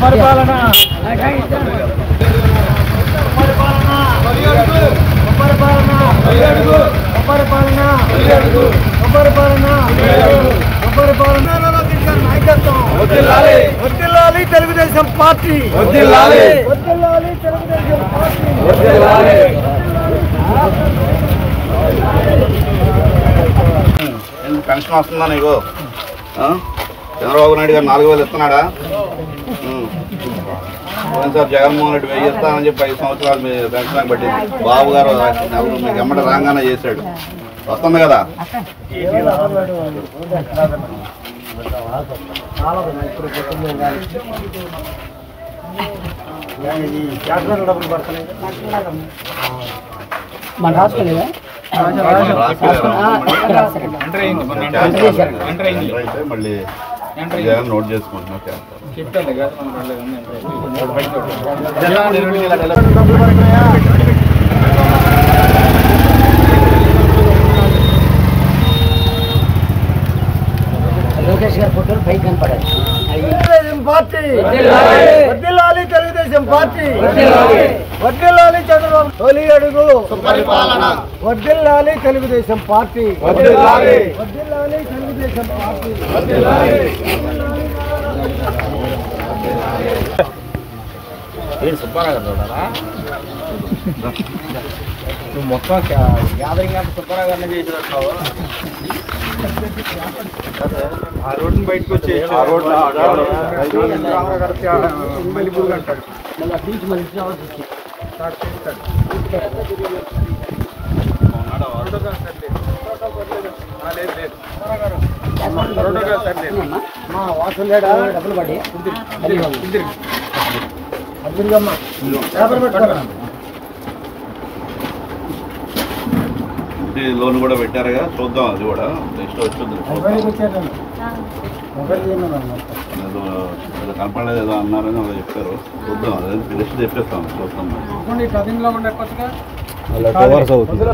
పరిపాలన వర్ధిల్లాలి తెలుగుదేశం పార్టీ, వర్ధిల్లాలి తెలుగుదేశం పార్టీ. పెన్షన్ వస్తుందా నీకు? చంద్రబాబు నాయుడు గారు 4000 ఇస్తున్నాడా? సార్ జగన్మోహన్ రెడ్డి 1000 ఇస్తానని చెప్పి 5 సంవత్సరాలు మీ పెన్షన్ పట్టింది. బాబు గారు మీకు ఎమ్మట రాగానే చేశాడు. వస్తుంది కదా? మన రాసుకోలేదా? మళ్ళీ జగన్ నోట్ చేసుకుంటున్నా. లోకేష్ గారి ఫోటోలు పైకి కనపడాలి. తెలుగుదేశం పార్టీ, వర్ధిల్లాలి తెలుగుదేశం పార్టీ, వర్ధిల్లాలి చంద్రబాబు తొలి అడుగు పరిపాలన, వర్ధిల్లాలి తెలుగుదేశం పార్టీ, వర్ధిల్లాలి తెలుగుదేశం పార్టీ. సుబ్బారావు చూడాలా? నువ్వు మొత్తం గ్యాదరింగ్ అంతా సుబ్బారావు గారిని చేసినట్టు ఆ రోడ్డుని బయటకు వచ్చి ఆ రోడ్డు మల్లిపూర్ అంటాడు. వాసులేడా డబ్బులు పడి లోన్ కూడా పెట్టారుగా, చూద్దాం. అది కూడా నెక్స్ట్ వచ్చింది. ఏదో కనపడలేదు, ఏదో అన్నారని వాళ్ళు చెప్పారు. చూద్దాం, అదే లిస్ట్ చెప్పేస్తాం. చూస్తాం.